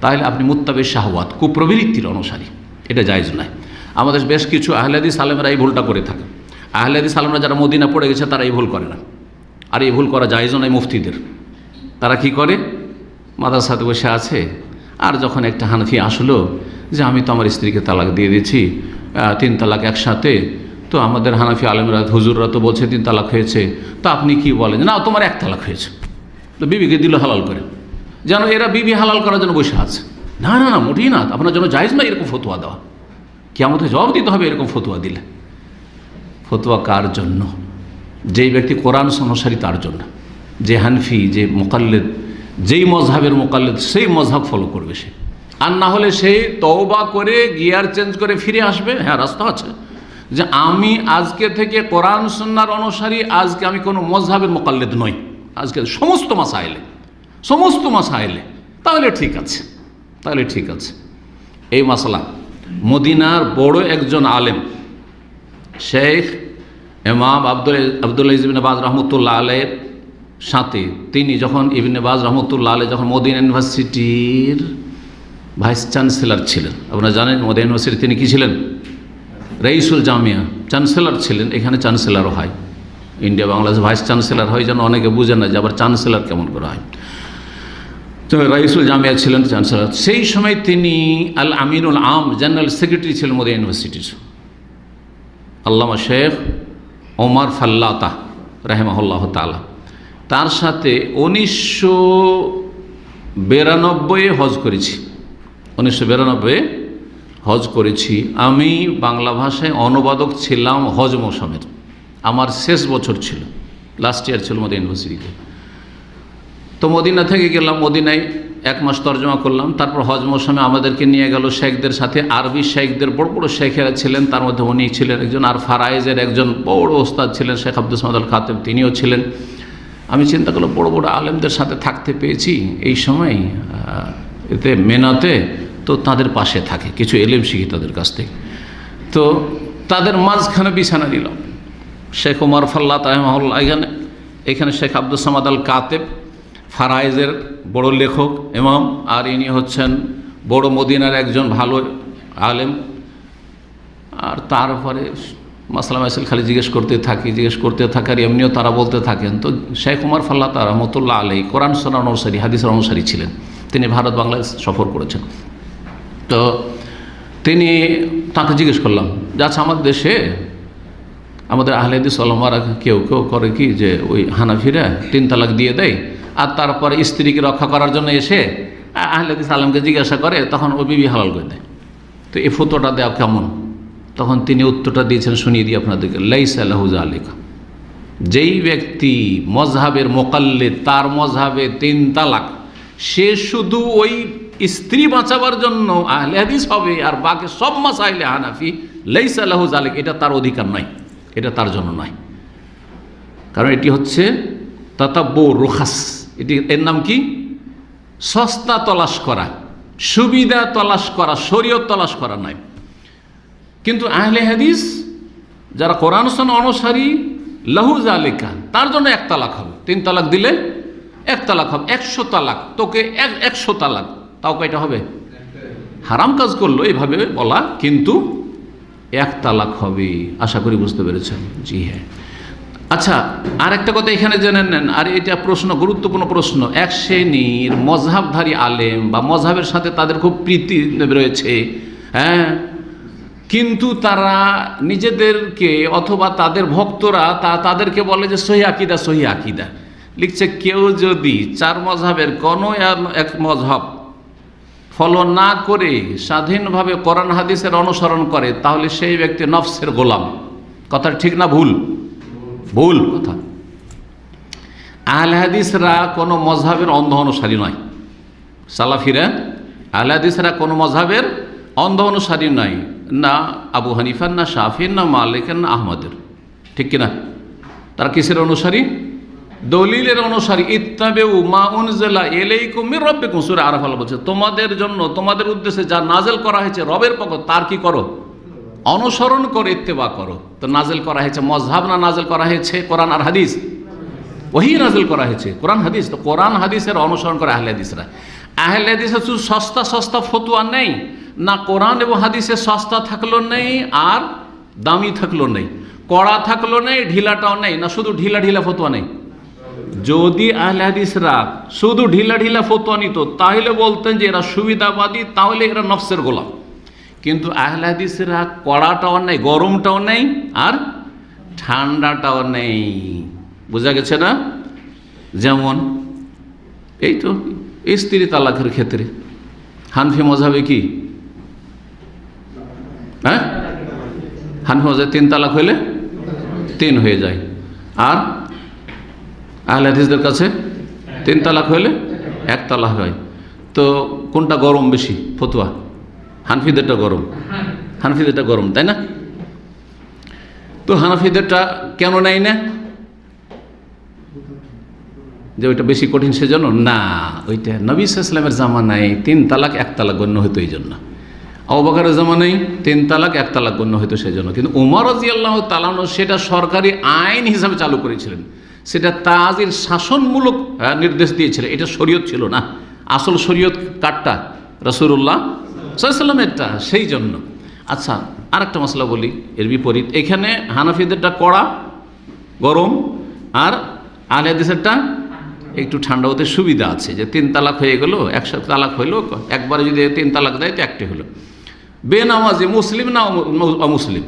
তাহলে আপনি মুত্তাবে শাহওয়াত, কুপ্রবৃত্তির অনুসারী, এটা জায়েজ নয়। আমাদের বেশ কিছু আহলে হাদিস আলেমরা এই ভুলটা করে থাকে। আহলে হাদিস আলেমরা যারা মদিনা পড়ে গেছে তারা এই ভুল করে না, আর এই ভুল করা জায়েজও নয় মুফতিদের। তারা কি করে, মাদ্রাসাতে বসে আছে, আর যখন একটা হানাফি আসলো যে আমি তো আমার স্ত্রীকে তালাক দিয়ে দিয়েছি, 3 তালাক একসাথে, তো আমাদের হানাফি আলেমরা হুজুররা তো বলছে 3 তালাক হয়েছে, তো আপনি কি বলেন? না, তোমার 1 তালাক হয়েছে, তো বিবিকে দিল হালাল করে, যেন এরা বিবি হালাল করার জন্য বসে আছে। না না না, মোটেই না, আপনার জন্য জায়েজ না এরকম ফতোয়া দেওয়া। কিয়ামতে জবাব দিতে হবে এরকম ফতোয়া দিলে। ফতোয়া কার জন্য? যেই ব্যক্তি কোরআন অনুসারী তার জন্য। যে হানফি, যে মুকাল্লিদ, যেই মজহাবের মুকাল্লিদ, সেই মজহাব ফলো করবে সে। আর না হলে সে তওবা করে গিয়ার চেঞ্জ করে ফিরে আসবে। হ্যাঁ, রাস্তা আছে যে আমি আজকে থেকে কোরআন সুন্নাহর অনুসারী, আজকে আমি কোনো মজহাবের মুকাল্লিদ নই, আজকে সমস্ত মাসাইলে, তাহলে ঠিক আছে, তাহলে ঠিক আছে। এই মাসলা মদিনার বড় একজন আলেম শেখ ইমাম আব্দুল্লাহ ইবনে বাজ রহমতুল্লাহ আলাইহির সাথে, তিনি যখন ইবনে বাজ রহমতুল্লাহ আলাইহি যখন মদিনা ইউনিভার্সিটির ভাইস চ্যান্সেলর ছিলেন, আপনারা জানেন মদিনা ইউনিভার্সিটি তিনি কি ছিলেন? রাইসুল জামিয়া, চ্যান্সেলর ছিলেন। এখানে চ্যান্সেলরও হয়, ইন্ডিয়া বাংলাদেশ ভাইস চ্যান্সেলর হয়, যেন অনেকে বুঝে না যে আবার চ্যান্সেলর কেমন করে হয়। তো রাইসুল জামিয়া ছিলেন চ্যান্সেলর। সেই সময় তিনি আল আমিনুল আম, জেনারেল সেক্রেটারি ছিলেন মদিনা ইউনিভার্সিটির, আল্লামা শেখ ওমর ফাল্লাতা রাহিমাহুল্লাহ তাআলা। তার সাথে 1992 হজ করেছি, 1992 হজ করেছি। আমি বাংলা ভাষায় অনুবাদক ছিলাম হজ মৌসুমের, আমার শেষ বছর ছিল, লাস্ট ইয়ার ছিল মদিনা ইউনিভার্সিটিতে। তো মদিনা থেকে গেলাম, মদিনায় 1 মাস তর্জমা করলাম। তারপর হজ মৌসুমে আমাদেরকে নিয়ে গেল শেখদের সাথে, আরবি শেখদের বড় বড় শেখেরা ছিলেন, তার মধ্যে উনি ছিলেন একজন, আর ফারাইজের একজন বড় ওস্তাদ ছিলেন শেখ আব্দুল সামাদ আল খাতেব, তিনিও ছিলেন। আমি চিন্তা করলাম বড় বড় আলেমদের সাথে থাকতে পেয়েছি এই সময় এতে মেনাতে, তো তাদের পাশে থাকে, কিছু এলেম শিখি তাদের কাছ থেকে। তো তাদের মাঝখানে বিছানা নিলাম, শেখ ওমর ফাল্লাত রাহিমাহুল্লাহ এখানে শেখ আব্দুল সামাদ আল কাতেব, ফারাইজের বড় লেখক ইমাম, আর ইনি হচ্ছেন বড় মদিনার একজন ভালো আলেম। আর তারপরে মাসলা মাসাইল খালি জিজ্ঞেস করতে থাকি, আর এমনিও তারা বলতে থাকেন। তো শেখ ওমর ফাল্লাত রহমতুল্লাহ আলাইহি কোরআন সুন্নাহর অনুসারী, হাদিসের অনুসারী ছিলেন। তিনি ভারত বাংলাদেশ সফর করেছেন। তো তাকে জিজ্ঞেস করলাম যে আচ্ছা, আমাদের দেশে আমাদের আহলে হাদিস ওলামারা কেউ করে কি যে ওই হানাফিরা 3 তালাক দিয়ে দেয়, আর তারপরে স্ত্রীকে রক্ষা করার জন্য এসে আহলে হাদিস আলেমকে জিজ্ঞাসা করে, তখন ও বিবি হালাল করে দেয়। তো এই ফতোয়াটা দেওয়া কেমন? তখন তিনি উত্তরটা দিয়েছেন, শুনিয়ে দিই আপনাদেরকে। লাইসা লাহু যালিকা, যেই ব্যক্তি মজহাবের মুকাল্লিদ, তার মজহাবে 3 তালাক, সে শুধু ওই স্ত্রী বাঁচাবার জন্য আহলে হাদিস হবে, আর বাকি সব মাসাইলে হানাফি। লাইসা লাহু যালিক, এটা তার অধিকার নয়, এটা তার জন্য নয়। কারণ এটি হচ্ছে তাতাব্বু রুখাস, এর নাম কি? সস্তা তলাশ করা, সুবিধা তলাশ করা, শরীয়ত তলাশ করা নয়। কিন্তু আহলে হাদিস যারা কোরআন সুন্নাহ অনুসারী, লাহু যালিকা, তার জন্য 1 তালাক হবে। 3 তালাক দিলে 1 তালাক হবে। 100 তালাক, তোকে 100 তালাক, তাও কয়টা হবে? হারাম কাজ করলো এইভাবে বলা, কিন্তু 1 তালাক হবে। আশা করি বুঝতে পেরেছেন। জি হ্যাঁ। আচ্ছা, আর একটা কথা এখানে জেনে নেন, আর এটা প্রশ্ন, গুরুত্বপূর্ণ প্রশ্ন। এক শ্রেণীর মজহাবধারী আলেম বা মজহাবের সাথে তাদের খুব প্রীতি রয়েছে, হ্যাঁ, কিন্তু তারা নিজেদেরকে অথবা তাদের ভক্তরা তাদেরকে বলে যে সহি আকিদা লিখছে। কেউ যদি 4 মজহাবের কোনো এক মজহাব ফলো না করে স্বাধীনভাবে কোরআন হাদিসের অনুসরণ করে, তাহলে সেই ব্যক্তি নফসের গোলাম। কথা ঠিক না ভুল? ভুল কথা। আহলে হাদিসরা কোনো মজহাবের অন্ধ অনুসারী নয়, সালাফিরা আহলে হাদিসরা কোনো মজহাবের অন্ধ অনুসারী নয়, না আবু হানিফার, না শাফির, না মালিকের, না আহমদের, ঠিক কিনা? তারা কিসের অনুসারী? দলিলের অনুসারী। ইত্তাবিউ মা উনজিলা ইলাইকুম মির রাব্বিকুম, সূরা আরাফ আল্লাহ বলছে তোমাদের জন্য, তোমাদের উদ্দেশ্যে যা নাযিল করা হয়েছে রবের পক্ষ, তার কি করো? অনুসরণ করে ইত্তেবা করো। তো নাযিল করা হয়েছে মজহাব, না নাযিল করা হয়েছে কোরআন আর হাদিস? ওহী নাযিল করা হয়েছে কোরআন হাদিস। তো কোরআন হাদিসের অনুসরণ করে আহলে হাদিসরা। আহলে হাদিসে শুধু সস্তা সস্তা ফতোয়া নেই, না কোরআন এবং হাদিসে সস্তা থাকলো নেই আর দামি থাকলো নেই, কড়া থাকলো নেই ঢিলাটাও নেই, না শুধু ঢিলা ঢিলা ফতোয়া নেই। যদি আহলে হাদিসরা শুধু ঢিলা ঢিলা ফতোয়া নিত তাহলে বলতেন যে এরা সুবিধাবাদী, তাহলে এরা নফসের গোলাম। কিন্তু আহলে হাদিসরা কড়াটাও নেই, গরমটাও নেই আর ঠান্ডাটাও নেই। বোঝা গেছে না? যেমন এই তো স্ত্রী তালাকের ক্ষেত্রে হানফি মযহাবে কি, হ্যাঁ, হানফি মযহাবে 3 তালাক হইলে 3 হয়ে যায়, আর আহলে হাদিসদের কাছে 3 তালাক হইলে 1 তালাক হয়। তো কোনটা গরম বেশি ফতোয়া? হানফিদেরটা গরম, হানফিদেরটা গরম, তাই না? তো হানাফিদেরটা কেন নেয় না? যে ওইটা বেশি কঠিন সেজন্য না, ওইটা নবী সাল্লাল্লাহু আলাইহি ওয়াসাল্লামের জামানায় 3 তালাক 1 তালাক গণ্য হতো এই জন্য, আবু বকরের জামানায় 3 তালাক 1 তালাক গণ্য হতো সেজন্য। কিন্তু ওমর রাদিয়াল্লাহু তাআলা আনহু সেটা সরকারি আইন হিসাবে চালু করেছিলেন, সেটা তাজির শাসনমূলক নির্দেশ দিয়েছিলেন, এটা শরীয়ত ছিল না। আসল শরীয়ত কারটা? রাসূলুল্লাহ সাল্লাল্লাহু আলাইহি ওয়াসাল্লামেরটা, সেই জন্য। আচ্ছা, আর একটা মশলা বলি এর বিপরীত। এখানে হানাফিদেরটা কড়া গরম আর আহলে হাদিসেরটা একটু ঠান্ডা হতে সুবিধা আছে, যে 3 তালাক হয়ে গেল, একসাথে তালাক হইল, একবারে যদি 3 তালাক দেয় তো একটি হলো। বেনামাজি মুসলিম না অমুসলিম,